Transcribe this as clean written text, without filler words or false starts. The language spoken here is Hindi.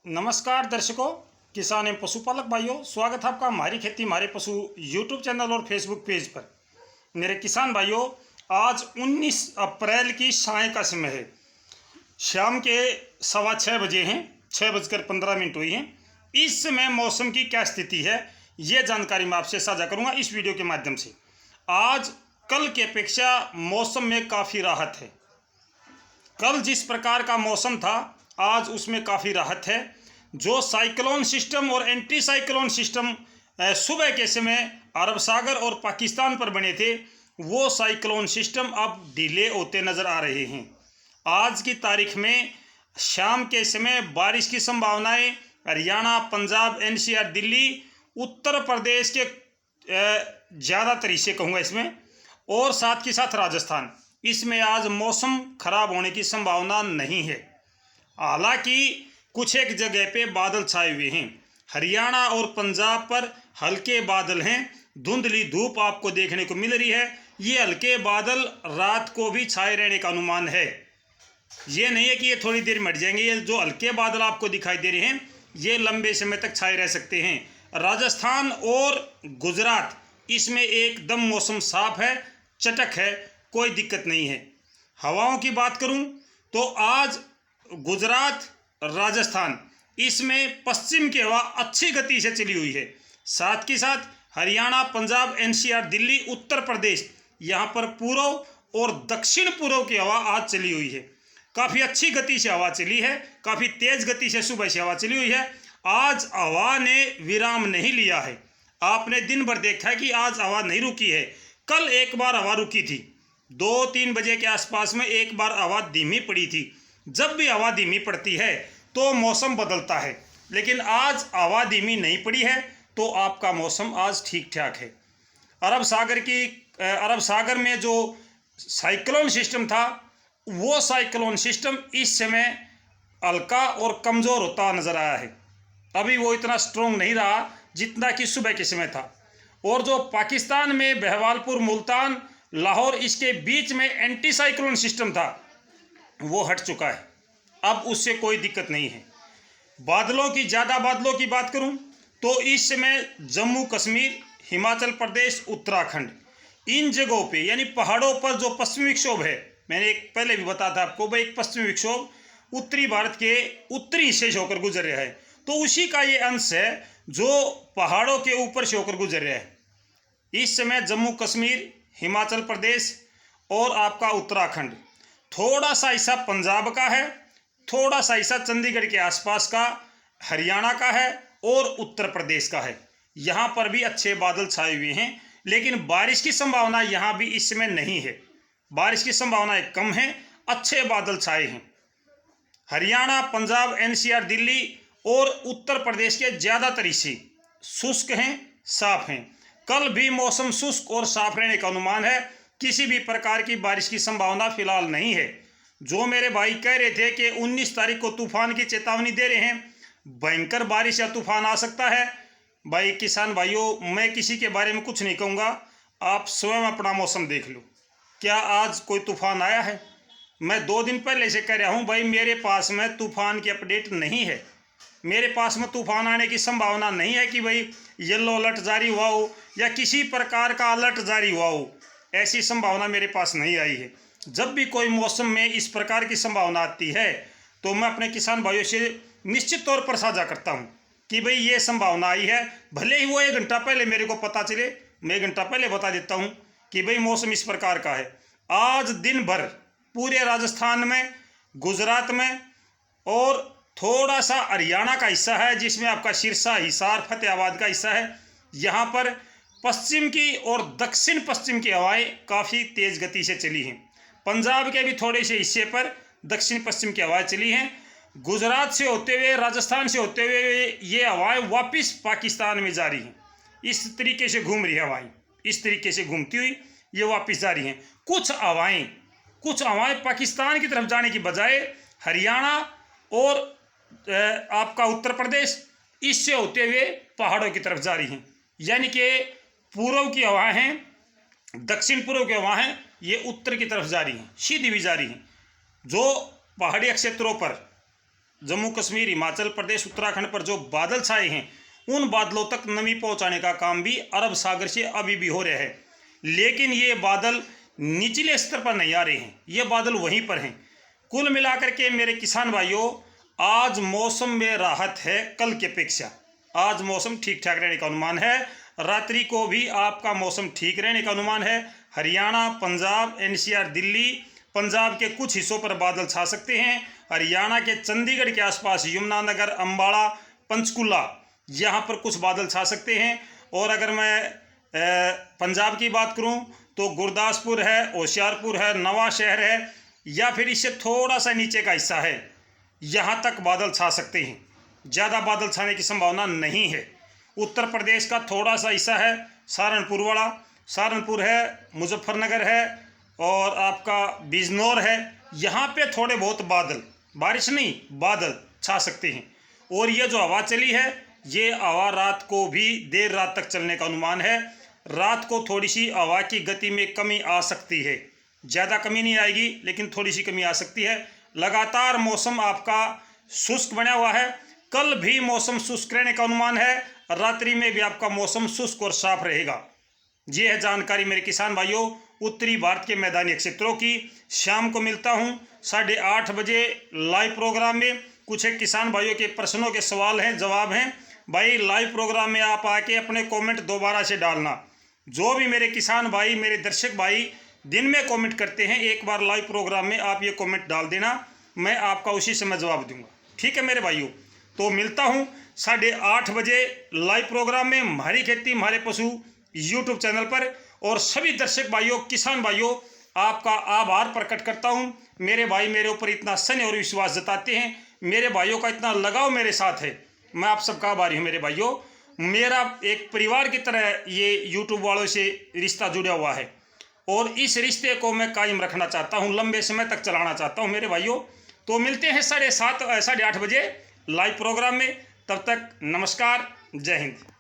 नमस्कार दर्शकों, किसान एवं पशुपालक भाइयों, स्वागत है आपका हमारी खेती हमारे पशु यूट्यूब चैनल और फेसबुक पेज पर। मेरे किसान भाइयों, आज 19 अप्रैल की साय का समय है। शाम के 6:15 बजे हैं, 6:15 हुई हैं। इस समय मौसम की क्या स्थिति है, ये जानकारी मैं आपसे साझा करूंगा इस वीडियो के माध्यम से। आज कल की अपेक्षा मौसम में काफ़ी राहत है। कल जिस प्रकार का मौसम था, आज उसमें काफ़ी राहत है। जो साइक्लोन सिस्टम और एंटी साइक्लोन सिस्टम सुबह के समय अरब सागर और पाकिस्तान पर बने थे, वो साइक्लोन सिस्टम अब डिले होते नज़र आ रहे हैं। आज की तारीख में शाम के समय बारिश की संभावनाएं हरियाणा, पंजाब, एनसीआर, दिल्ली, उत्तर प्रदेश के ज़्यादातर हिस्से कहूँगा इसमें, और साथ के साथ राजस्थान, इसमें आज मौसम खराब होने की संभावना नहीं है। हालांकि कुछ एक जगह पे बादल छाए हुए हैं। हरियाणा और पंजाब पर हल्के बादल हैं, धुंधली धूप आपको देखने को मिल रही है। ये हल्के बादल रात को भी छाए रहने का अनुमान है। ये नहीं है कि ये थोड़ी देर मिट जाएंगे। ये जो हल्के बादल आपको दिखाई दे रहे हैं, ये लंबे समय तक छाए रह सकते हैं। राजस्थान और गुजरात, इसमें एकदम मौसम साफ है, चटक है, कोई दिक्कत नहीं है। हवाओं की बात करूं तो आज गुजरात, राजस्थान, इसमें पश्चिम की हवा अच्छी गति से चली हुई है। साथ के साथ हरियाणा, पंजाब, एनसीआर, दिल्ली, उत्तर प्रदेश, यहाँ पर पूर्व और दक्षिण पूर्व की हवा आज चली हुई है। काफ़ी अच्छी गति से हवा चली है, काफ़ी तेज गति से सुबह से हवा चली हुई है। आज हवा ने विराम नहीं लिया है। आपने दिन भर देखा है कि आज हवा नहीं रुकी है। कल एक बार हवा रुकी थी, 2-3 बजे के आसपास में एक बार हवा धीमी पड़ी थी। जब भी हवा धीमी पड़ती है तो मौसम बदलता है, लेकिन आज हवा धीमी नहीं पड़ी है तो आपका मौसम आज ठीक ठाक है। अरब सागर में जो साइक्लोन सिस्टम था, वो साइक्लोन सिस्टम इस समय हल्का और कमज़ोर होता नज़र आया है। अभी वो इतना स्ट्रोंग नहीं रहा जितना कि सुबह के समय था। और जो पाकिस्तान में बहवालपुर, मुल्तान, लाहौर, इसके बीच में एंटी साइक्लोन सिस्टम था, वो हट चुका है। अब उससे कोई दिक्कत नहीं है। ज़्यादा बादलों की बात करूं तो इस समय जम्मू कश्मीर, हिमाचल प्रदेश, उत्तराखंड, इन जगहों पे यानी पहाड़ों पर जो पश्चिमी विक्षोभ है, मैंने एक पहले भी बताया था आपको भाई, एक पश्चिमी विक्षोभ उत्तरी भारत के उत्तरी हिस्से से होकर गुजर रहा है, तो उसी का ये अंश है जो पहाड़ों के ऊपर से होकर गुजर रहा है। इस समय जम्मू कश्मीर, हिमाचल प्रदेश और आपका उत्तराखंड, थोड़ा सा हिस्सा पंजाब का है, थोड़ा सा हिस्सा चंडीगढ़ के आसपास का, हरियाणा का है और उत्तर प्रदेश का है। यहाँ पर भी अच्छे बादल छाए हुए हैं, लेकिन बारिश की संभावना यहाँ भी इस समय नहीं है। बारिश की संभावनाएं कम है, अच्छे बादल छाए हैं। हरियाणा, पंजाब, एनसीआर, दिल्ली और उत्तर प्रदेश के ज़्यादातर हिस्से शुष्क हैं, साफ हैं। कल भी मौसम शुष्क और साफ रहने का अनुमान है। किसी भी प्रकार की बारिश की संभावना फिलहाल नहीं है। जो मेरे भाई कह रहे थे कि 19 तारीख को तूफान की चेतावनी दे रहे हैं, भयंकर बारिश या तूफान आ सकता है, भाई किसान भाइयों, मैं किसी के बारे में कुछ नहीं कहूँगा। आप स्वयं अपना मौसम देख लो। क्या आज कोई तूफान आया है? मैं 2 दिन पहले से कह रहा हूँ भाई, मेरे पास में तूफान की अपडेट नहीं है। मेरे पास में तूफान आने की संभावना नहीं है कि भाई येलो अलर्ट जारी हुआ हो या किसी प्रकार का अलर्ट जारी हुआ हो। ऐसी संभावना मेरे पास नहीं आई है। जब भी कोई मौसम में इस प्रकार की संभावना आती है तो मैं अपने किसान भाइयों से निश्चित तौर पर साझा करता हूं कि भाई ये संभावना आई है। भले ही वो 1 घंटा पहले मेरे को पता चले, मैं 1 घंटा पहले बता देता हूं कि भाई मौसम इस प्रकार का है। आज दिन भर पूरे राजस्थान में, गुजरात में और थोड़ा सा हरियाणा का हिस्सा है, जिसमें आपका सिरसा, हिसार, फतेहाबाद का हिस्सा है, यहाँ पर पश्चिम की और दक्षिण पश्चिम की हवाएं काफ़ी तेज़ गति से चली हैं। पंजाब के भी थोड़े से हिस्से पर दक्षिण पश्चिम की हवाएं चली हैं। गुजरात से होते हुए, राजस्थान से होते हुए ये हवाएं वापस पाकिस्तान में जा रही हैं। इस तरीके से घूम रही हवाएं, इस तरीके से घूमती हुई ये वापस जा रही हैं। कुछ हवाएं पाकिस्तान की तरफ जाने की बजाय हरियाणा और आपका उत्तर प्रदेश, इससे होते हुए पहाड़ों की तरफ जा रही हैं। यानी कि पूर्व की हवाएं हैं, दक्षिण पूर्व की हवाएं हैं, ये उत्तर की तरफ जा रही हैं, सीधी भी जा रही हैं। जो पहाड़ी क्षेत्रों पर जम्मू कश्मीर, हिमाचल प्रदेश, उत्तराखंड पर जो बादल छाए हैं उन बादलों तक नमी पहुंचाने का काम भी अरब सागर से अभी भी हो रहा है। लेकिन ये बादल निचले स्तर पर नहीं आ रहे हैं, ये बादल वहीं पर हैं। कुल मिलाकर के मेरे किसान भाइयों, आज मौसम में राहत है कल की अपेक्षा। आज मौसम ठीक ठाक रहने का अनुमान है। रात्रि को भी आपका मौसम ठीक रहने का अनुमान है। हरियाणा, पंजाब, एनसीआर, दिल्ली, पंजाब के कुछ हिस्सों पर बादल छा सकते हैं। हरियाणा के चंडीगढ़ के आसपास यमुनानगर, अंबाला, पंचकुला, यहाँ पर कुछ बादल छा सकते हैं। और अगर मैं पंजाब की बात करूं तो गुरदासपुर है, होशियारपुर है, नवा शहर है, या फिर इससे थोड़ा सा नीचे का हिस्सा है, यहाँ तक बादल छा सकते हैं। ज़्यादा बादल छाने की संभावना नहीं है। उत्तर प्रदेश का थोड़ा सा हिस्सा है, सहारनपुर वाला, सहारनपुर है, मुजफ्फरनगर है और आपका बिजनौर है, यहाँ पे थोड़े बहुत बादल, बारिश नहीं, बादल छा सकते हैं। और ये जो हवा चली है, ये हवा रात को भी देर रात तक चलने का अनुमान है। रात को थोड़ी सी हवा की गति में कमी आ सकती है, ज़्यादा कमी नहीं आएगी लेकिन थोड़ी सी कमी आ सकती है। लगातार मौसम आपका शुष्क बना हुआ है। कल भी मौसम शुष्क रहने का अनुमान है। रात्रि में भी आपका मौसम शुष्क और साफ रहेगा। ये है जानकारी मेरे किसान भाइयों उत्तरी भारत के मैदानी क्षेत्रों की। शाम को मिलता हूँ 8:30 बजे लाइव प्रोग्राम में। कुछ एक किसान भाइयों के प्रश्नों के सवाल हैं, जवाब हैं। भाई लाइव प्रोग्राम में आप आके अपने कमेंट दोबारा से डालना। जो भी मेरे किसान भाई, मेरे दर्शक भाई दिन में कमेंट करते हैं, एक बार लाइव प्रोग्राम में आप ये कमेंट डाल देना, मैं आपका उसी समय जवाब दूंगा। ठीक है मेरे भाइयों, तो मिलता हूँ 8:30 बजे लाइव प्रोग्राम में हमारी खेती हमारे पशु यूट्यूब चैनल पर। और सभी दर्शक भाइयों, किसान भाइयों, आपका आभार प्रकट करता हूँ। मेरे भाई मेरे ऊपर इतना स्नेह और विश्वास जताते हैं, मेरे भाइयों का इतना लगाव मेरे साथ है, मैं आप सबका आभारी हूँ मेरे भाइयों। मेरा एक परिवार की तरह ये यूट्यूब वालों से रिश्ता जुड़ा हुआ है और इस रिश्ते को मैं कायम रखना चाहता हूँ, लंबे समय तक चलाना चाहता हूँ मेरे भाइयों। तो मिलते हैं 8:30 बजे लाइव प्रोग्राम में। तब तक नमस्कार, जय हिंद।